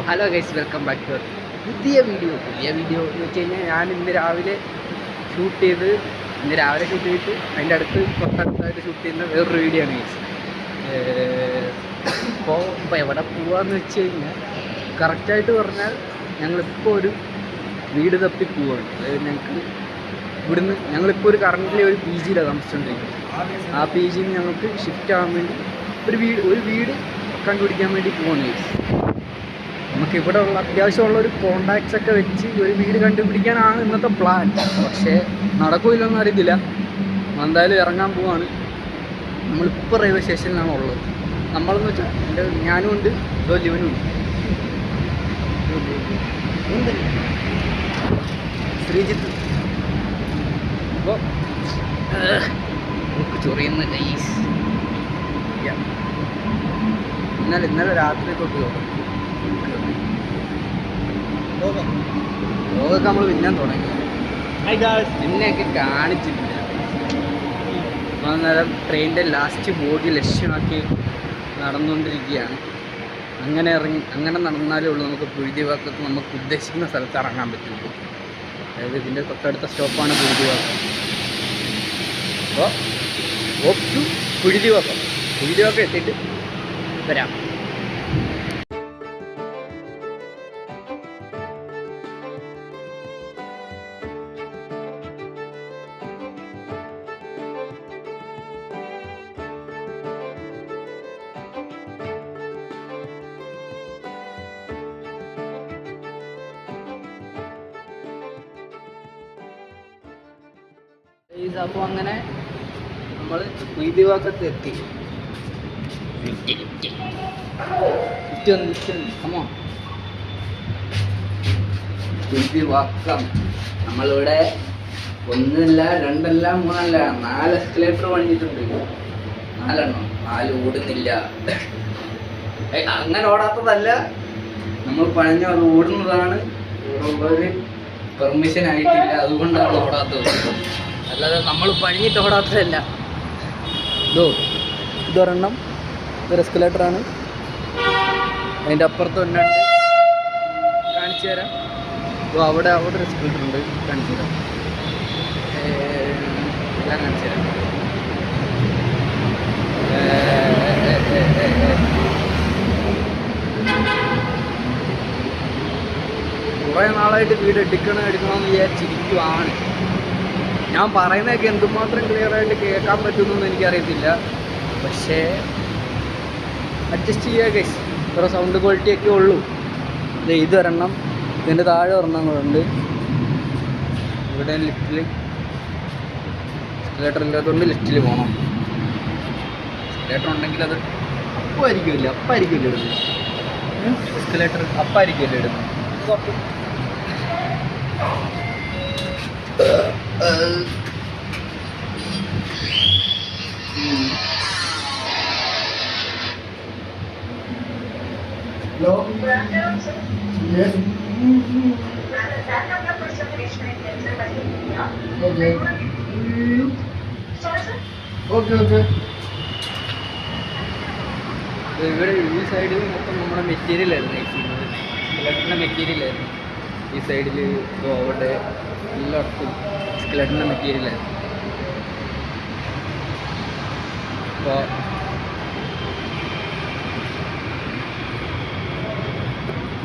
Hello guys, welcome back to പുതിയ video എന്ന് വെച്ച് കഴിഞ്ഞാൽ ഞാൻ ഇന്ന് രാവിലെ ഷൂട്ട് ചെയ്ത് അതിൻ്റെ തൊട്ടടുത്തായിട്ട് ഷൂട്ട് ചെയ്യുന്ന വേറൊരു വീഡിയോ ആണ് ഗൈസ്. ഇപ്പോൾ എവിടെ പോവാന്ന് വെച്ച് കഴിഞ്ഞാൽ കറക്റ്റായിട്ട് പറഞ്ഞാൽ ഞങ്ങളിപ്പോൾ ഒരു വീട് തപ്പി പോവാണ്. അതായത് ഞങ്ങളിപ്പോൾ കറൻ്റ് ഒരു പി ജിയിലാണ് താമസിച്ചുകൊണ്ടിരിക്കുന്നത്. ആ പി ജിയിൽ നിന്ന് ഞങ്ങൾക്ക് ഷിഫ്റ്റ് ആകാൻ വേണ്ടി ഒരു വീട് കണ്ടുപിടിക്കാൻ വേണ്ടി പോവാണ് ഗൈസ്. നമുക്ക് ഇവിടെ ഉള്ള അത്യാവശ്യമുള്ളൊരു കോണ്ടാക്ട്സ് ഒക്കെ വെച്ച് ഒരു വീട് കണ്ടുപിടിക്കാനാണ് ഇന്നത്തെ പ്ലാൻ. പക്ഷേ നടക്കില്ലെന്ന് അറിയത്തില്ല. എന്തായാലും ഇറങ്ങാൻ പോവാണ്. നമ്മളിപ്പോൾ റെയിൽവേ സ്റ്റേഷനിലാണ് ഉള്ളത്. നമ്മളെന്ന് വെച്ചാൽ ഞാനും ഉണ്ട്, ലിവനും ഉണ്ട്, ശ്രീജിത്ത്. അപ്പോൾ നമുക്ക് ചൊറിയുന്ന ഗൈസ്. ഇന്നലെ രാത്രി തൊട്ട് ലോകമൊക്കെ നമ്മൾ പിന്നാൻ തുടങ്ങി. പിന്നെയൊക്കെ കാണിച്ചിട്ടില്ല. അന്നേരം ട്രെയിനിൻ്റെ ലാസ്റ്റ് ബോഗി ലക്ഷ്യമാക്കി നടന്നുകൊണ്ടിരിക്കുകയാണ്. അങ്ങനെ നടന്നാലേ ഉള്ളൂ നമുക്ക് പുഴുതിവാക്കത്ത് നമുക്ക് ഉദ്ദേശിക്കുന്ന സ്ഥലത്ത് ഇറങ്ങാൻ പറ്റുള്ളൂ. അതായത് ഇതിൻ്റെ തൊട്ടടുത്ത സ്റ്റോപ്പാണ് പുഴുതിവാക്കം. അപ്പോൾ ഓപ്പ് ടു പുഴുതിവാക്കം എത്തിയിട്ട് വരാം. അപ്പോൾ അങ്ങനെ നമ്മൾ പുഴുതിവാക്കത്ത് എത്തി. പുഴുതിവാക്കം നമ്മളിവിടെ ഒന്നല്ല രണ്ടല്ല മൂന്നല്ല 4 എസ്കലേറ്റർ പണിഞ്ഞിട്ടുണ്ട്. 4 ഓടുന്നില്ല. അങ്ങനെ ഓടാത്തതല്ല, നമ്മൾ പണിഞ്ഞ അത് ഓടുന്നതാണ്. ഒരു പെർമിഷൻ ആയിട്ടില്ല, അതുകൊണ്ടാണ് ഓടാത്തത്. അല്ലാതെ നമ്മൾ പണിഞ്ഞിട്ട് ഓടാത്തതല്ല. ഇതൊരെണ്ണം, ഇതൊരു എസ്കലേറ്ററാണ്. അതിൻ്റെ അപ്പുറത്ത് തന്നെ കാണിച്ചു തരാം. അവിടെ ഒരു എസ്കലേറ്റർ ഉണ്ട്, കാണിച്ചു തരാം. എല്ലാം കാണിച്ചു തരാം. കുറേ നാളായിട്ട് വീട് എടുക്കണമെന്ന് വിചാരിച്ചിരിക്കുവാണ്. ഞാൻ പറയുന്നതൊക്കെ എന്തുമാത്രം ക്ലിയറായിട്ട് കേൾക്കാൻ പറ്റുമെന്നൊന്നും എനിക്കറിയത്തില്ല. പക്ഷേ അഡ്ജസ്റ്റ് ചെയ്യുക ഗൈസ്. ഇത്ര സൗണ്ട് ക്വാളിറ്റിയൊക്കെ ഉള്ളൂ. ഇതൊരെണ്ണം, ഇതിൻ്റെ താഴെ ഒരെണ്ണം കൂടെ ഉണ്ട്. ഇവിടെ ലിഫ്റ്റിൽ എസ്കലേറ്റർ ഇല്ലാത്തതുകൊണ്ട് ലിഫ്റ്റിൽ പോകണം. എസ്കലേറ്റർ ഉണ്ടെങ്കിൽ അത് അപ്പായിരിക്കുമല്ലോ ഇടുന്നത്. എസ്കലേറ്റർ അപ്പായിരിക്കുമല്ലോ ഇടുന്നത്. Hello? Yes? Okay. ഇവിടെ ഈ സൈഡിൽ മൊത്തം നമ്മുടെ മെറ്റീരിയലായിരുന്നു. സ്കെലറ്റിൻ്റെ മെറ്റീരിയലായിരുന്നു ഈ സൈഡിൽ. അവിടെ എല്ലായിടത്തും സ്കെലറ്റിൻ്റെ മെറ്റീരിയലായിരുന്നു. അപ്പോൾ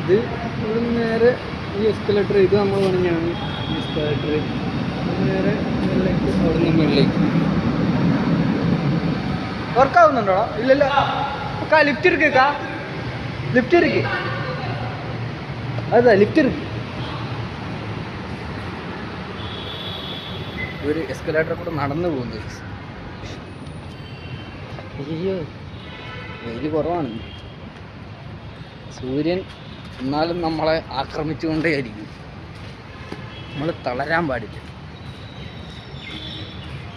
ഇത് ഇവിടെ നേരെ ഈ എസ്കലേറ്റർ, ഇത് നമ്മൾ പണിഞ്ഞാണ് എസ്കലേറ്റർ. നേരെ മുകളിലേക്ക്, അവിടെ നിന്ന് മുകളിലേക്ക് വർക്കാവുന്നുണ്ടോടാ? ഇല്ലല്ലോ. ലിഫ്റ്റ് ഇருக்கு. അതാ ലിഫ്റ്റ് ഇருக்கு. ഒരു എസ്കലേറ്റർ കൂടെ നടന്നു പോകുന്നത്. അയ്യോ, വെയിൽ കുറവാണ്. സൂര്യൻ എന്നാലും നമ്മളെ ആക്രമിച്ചുകൊണ്ടേയിരിക്കും. നമ്മൾ തളരാൻ പാടില്ല.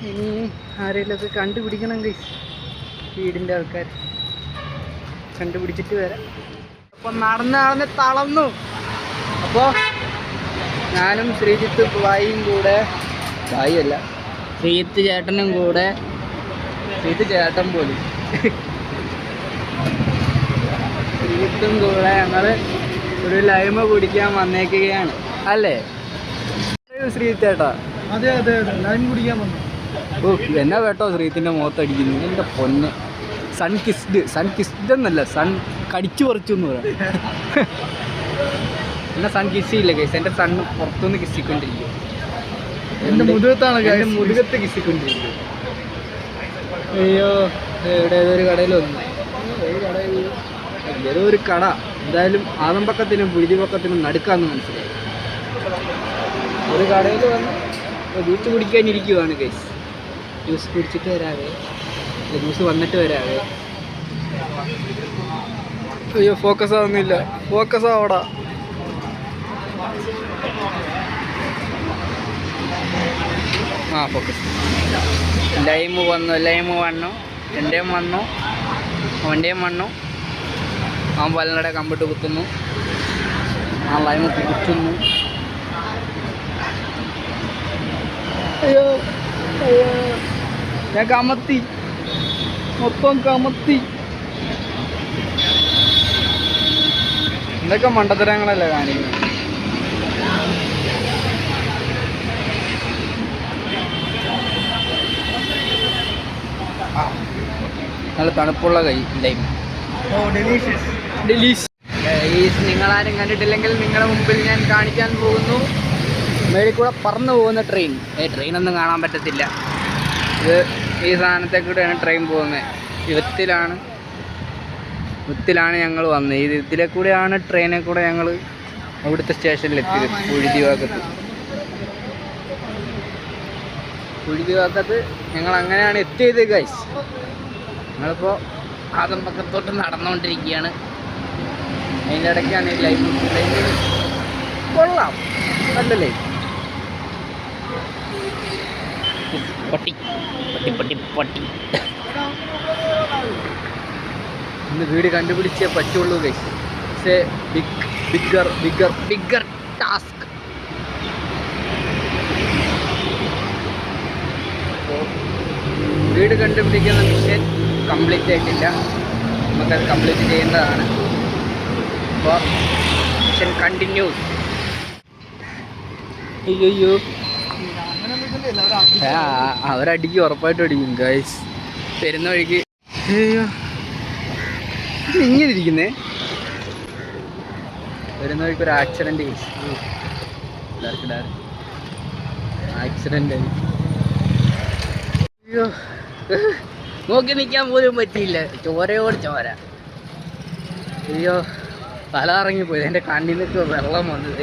ഇനി ആരെങ്കിലുമൊക്കെ കണ്ടുപിടിക്കണം ഗൈസ്. വീടിൻ്റെ ആൾക്കാർ കണ്ടുപിടിച്ചിട്ട് വരാം. അപ്പം നടന്ന് തളർന്നു. അപ്പോൾ ഞാനും ശ്രീജിത്ത് ഭായിയും കൂടെ, ഭായിയല്ല ശ്രീജിത്ത് ചേട്ടനും കൂടെ, ശ്രീജിത്ത് ചേട്ടൻ പോലും ശ്രീജിത്തും കൂടെ ഞങ്ങൾ ഒരു ലൈമ കുടിക്കാൻ വന്നേക്കുകയാണ് അല്ലേ ശ്രീത്തേട്ടാ? അതെ അതെ അതെ, ലൈം കുടിക്കാൻ വന്നു. ഓ എന്നാ കേട്ടോ ശ്രീത്തിൻ്റെ മുഖത്തടിക്കുന്നു എൻ്റെ പൊന്നെ. സൺ കിസ്ഡ് എന്നല്ല, സൺ കടിച്ചു പറിച്ചു എന്ന് പറയാം. എന്നാ സൺ കിസ്സിയില്ല കേസ്, എൻ്റെ സണ്ണ് പുറത്തുനിന്ന് കിസ്സിക്കൊണ്ടിരിക്കും. എൻ്റെ മുതുകത്താണ് എൻ്റെ മുതുകത്ത് കിസ്സിക്കൊണ്ടിരിക്കും. അയ്യോ ഇവിടെ ഏതൊരു കടയിൽ വന്നു, ഏതോ ഒരു കട. എന്തായാലും ആദംപക്കത്തിനും പുഴുതിപക്കത്തിനും നടുക്കാന്ന് മനസ്സിലായി. ഒരു കടയിൽ വന്ന് ജ്യൂസ് കുടിക്കാനിരിക്കുവാണ് കേസ്. ജ്യൂസ് കുടിച്ചിട്ട് വരാവേ, ജ്യൂസ് വന്നിട്ട് വരാവേ. അയ്യോ ഫോക്കസ് ആവുന്നില്ല, ഫോക്കസ് ആവടാ. ആ ഫോക്കസ്. ലൈമ് വന്നു, എൻ്റെയും വന്നു, അവൻ്റെയും വന്നു. അവൻ പലരുടെ കമ്പിട്ട് കുത്തുന്നു, ആ ലൈമ് കുടിക്കുന്നു. അയ്യോ അയ്യോ ഞാൻ കമത്തി, മൊത്തം കമത്തി. എന്തൊക്കെ മണ്ടത്തരങ്ങളല്ലേ കാണിക്കുന്നത്. നല്ല തണുപ്പുള്ള ലൈം. ഡെലീഷ്യസ്. നിങ്ങളാരും കണ്ടിട്ടില്ലെങ്കിൽ നിങ്ങളുടെ മുമ്പിൽ ഞാൻ കാണിക്കാൻ പോകുന്നു. മേളിൽ കൂടെ പറന്നു പോകുന്ന ട്രെയിൻ. ട്രെയിനൊന്നും കാണാൻ പറ്റത്തില്ല. ഇത് ഈ സാധനത്തെ കൂടെയാണ് ട്രെയിൻ പോകുന്നത്. വിത്തിലാണ് ഞങ്ങൾ വന്നത്. ഈ വിത്തിലെ കൂടെയാണ് ട്രെയിനിൽ കൂടെ ഞങ്ങൾ അവിടുത്തെ സ്റ്റേഷനിലെത്തിയത്. പുഴുതിവാക്കത്ത് ഞങ്ങൾ അങ്ങനെയാണ് എത്തിയത് ഗൈസ്. ഞങ്ങളിപ്പോൾ ആദംപക്കത്തോട്ട് നടന്നുകൊണ്ടിരിക്കുകയാണ്. അതിൻ്റെ ഇടയ്ക്കാണ് ഈ ലൈഫ് കൊള്ളാം, നല്ലല്ലേ? പട്ടി പട്ടി പട്ടി പട്ടി. ഇന്ന് വീട് കണ്ടുപിടിച്ചേ പറ്റുള്ളൂ ഗൈസ്. Bigger task. വീട് കണ്ടുപിടിക്കുന്ന മിഷൻ കംപ്ലീറ്റ് ആയിട്ടില്ല. നമുക്കത് കംപ്ലീറ്റ് ചെയ്യേണ്ടതാണ്. അപ്പോൾ മിഷൻ കണ്ടിന്യൂസ്. അയ്യോ അവരടിക്കും, ഉറപ്പായിട്ടും അടിക്കും ഗൈസ്. വരുന്ന വഴിക്ക് അയ്യോ ഇങ്ങനെ ഇരിക്കുന്നേ. വരുന്ന വഴിക്ക് ഒരു ആക്സിഡൻറ്റ് കേസ്. ആക്സിഡൻ്റ് ആയി. അയ്യോ നോക്കി നിൽക്കാൻ പോലും പറ്റിയില്ല, ചോരയോട് ചോര. അയ്യോ തല ഇറങ്ങിപ്പോയി, എൻ്റെ കണ്ണിൽ നിന്നൊക്കെ വെള്ളം വന്നത്.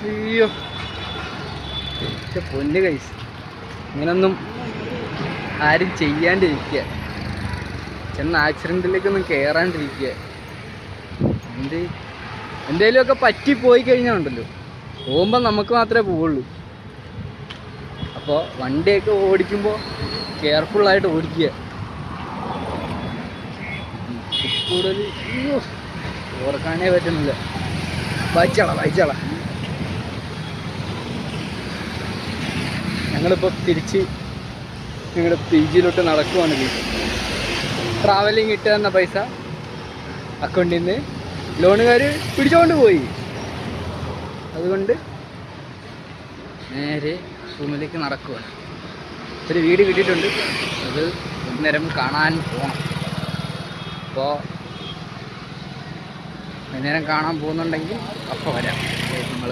അയ്യോ പൊന്ന് കൈസ്, ഇങ്ങനൊന്നും ആരും ചെയ്യാണ്ടിരിക്കുക, ചെന്ന് ആക്സിഡൻറ്റിലേക്കൊന്നും കയറാണ്ടിരിക്കുക. എന്തേലുമൊക്കെ പറ്റിപ്പോയി കഴിഞ്ഞാൽ ഉണ്ടല്ലോ, പോകുമ്പോൾ നമുക്ക് മാത്രമേ പോവുള്ളൂ. അപ്പോൾ വണ്ടിയൊക്കെ ഓടിക്കുമ്പോൾ കെയർഫുള്ളായിട്ട് ഓടിക്കുക. കൂടുതൽ ഓർക്കാനേ പറ്റുന്നില്ല. വായിച്ചാള. ഞങ്ങളിപ്പോൾ തിരിച്ച് ഞങ്ങളുടെ PG നടക്കുവാണ്. ട്രാവലിംഗ് ഇട്ട് തന്ന പൈസ അക്കൗണ്ടിൽ നിന്ന് ലോണുകാർ പിടിച്ചുകൊണ്ട് പോയി. അതുകൊണ്ട് നേരെ റൂമിലേക്ക് നടക്കുവാണ്. ഒരു വീട് കിട്ടിയിട്ടുണ്ട്, അത് നേരം കാണാൻ പോകണം. അപ്പോൾ നേരം കാണാൻ പോകുന്നുണ്ടെങ്കിൽ അപ്പോൾ വരാം. നമ്മൾ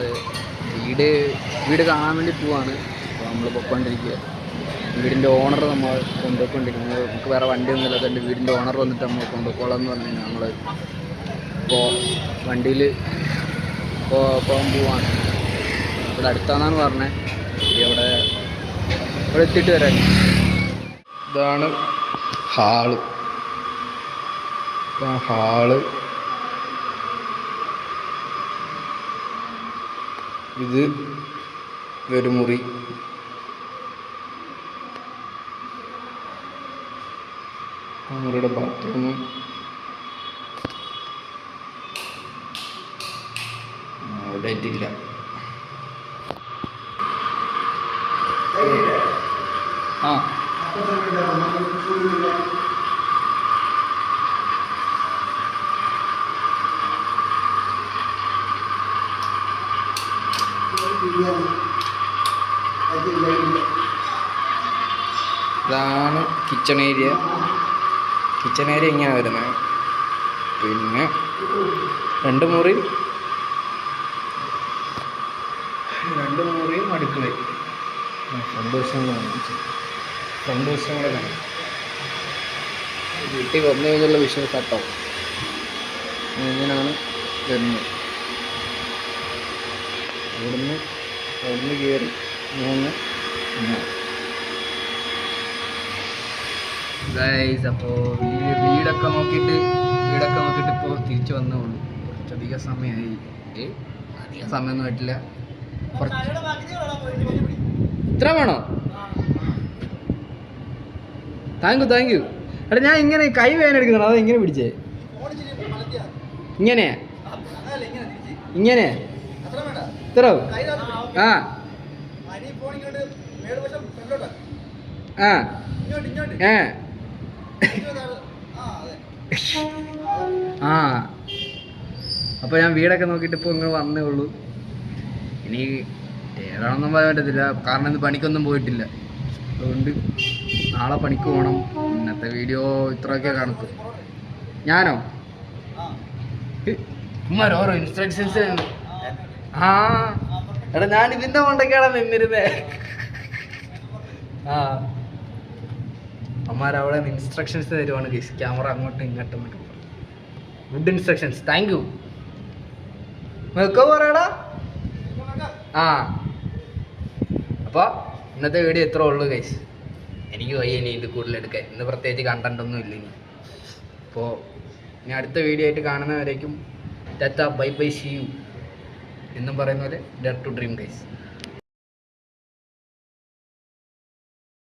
വീട് കാണാൻ വേണ്ടി പോവാണ്. അപ്പോൾ നമ്മൾ പൊയ്ക്കൊണ്ടിരിക്കുക. വീടിൻ്റെ ഓണർ നമ്മൾ കൊണ്ടുപോയിക്കൊണ്ടിരിക്കുന്നത്. നമുക്ക് വേറെ വണ്ടിയൊന്നുമില്ല, അതുകൊണ്ട് വീടിൻ്റെ ഓണർ വന്നിട്ട് നമ്മൾ കൊണ്ടുപോയിക്കോളാം എന്ന് പറഞ്ഞു കഴിഞ്ഞാൽ നമ്മൾ ഇപ്പോൾ വണ്ടിയിൽ പോകാൻ പോവാണ്. ഇവിടെ അടുത്താണെന്നാണ് പറഞ്ഞത്. ഇവിടെ എത്തിയിട്ട് വരാൻ. ഇതാണ് ഹാള്. ഇത് ഒരു മുറി. മുറിയുടെ ബാത്റൂം. അവിടെ ആയിട്ടില്ല. ഇതാണ് കിച്ചൺ ഏരിയ. കിച്ചൺ ഏരിയ ഇങ്ങനെ വരുന്നത്. പിന്നെ 2 മുറിയും അടുക്കളയും. സന്തോഷങ്ങളെ കാണാം. വീട്ടിൽ വന്നു കഴിഞ്ഞുള്ള വിഷയം കേട്ടോ. ഇങ്ങനെയാണ് വരുന്നത്. അവിടുന്ന് കയറി 3 ഗൈസ്. അപ്പോൾ വീടൊക്കെ നോക്കിയിട്ട് ഇപ്പോൾ തിരിച്ചു വന്നേ ഉള്ളൂ. കുറച്ചധികം സമയമായി. അധികം സമയമൊന്നും ആയിട്ടില്ല. ഇത്ര വേണോ? Thank you. എടാ ഞാൻ ഇങ്ങനെ കൈ വേദന എടുക്കണം. അത് എങ്ങനെ പിടിച്ചേ? ഇങ്ങനെ ഇത്ര ആ ആ അപ്പോൾ ഞാൻ വീടൊക്കെ നോക്കിയിട്ട് ഇപ്പോൾ ഇങ്ങനെ വന്നേ ഉള്ളൂ. ഇനി ഏതാണെന്നും പറയാൻ പറ്റത്തില്ല, കാരണം ഇന്ന് പണിക്കൊന്നും പോയിട്ടില്ല. അതുകൊണ്ട് നാളെ പണിക്ക് പോകണം. ഇന്നത്തെ വീഡിയോ ഇത്രയൊക്കെ കണക്ക്. ഞാനോ ഓരോ ഇൻസ്ട്രക്ഷൻസ്. ആ എടാ ഞാൻ ഇതിൻ്റെ കൊണ്ടൊക്കെയാണ് നിന്നിരുന്നേ. ആ അമ്മാരവിടെ ഇൻസ്ട്രക്ഷൻസ് തരുവാണ് ഗൈസ്. ക്യാമറ അങ്ങോട്ടും ഇങ്ങോട്ടും ഗുഡ് ഇൻസ്ട്രക്ഷൻസ്. Thank you. പറയടാ. ആ അപ്പോൾ ഇന്നത്തെ വീഡിയോ ഇത്രേ ഉള്ളൂ ഗൈസ്. എനിക്ക് വയ്യ ഇനി ഇത് കൂടുതലെടുക്കാൻ. ഇന്ന് പ്രത്യേകിച്ച് കണ്ടന്റ് ഒന്നും ഇല്ല ഇനി. അപ്പോൾ ഇനി അടുത്ത വീഡിയോ ആയിട്ട് കാണുന്നവരേക്കും tata bye bye see you എന്നും പറയുന്ന പോലെ ഡെയർ ടു ഡ്രീം ഗൈസ്.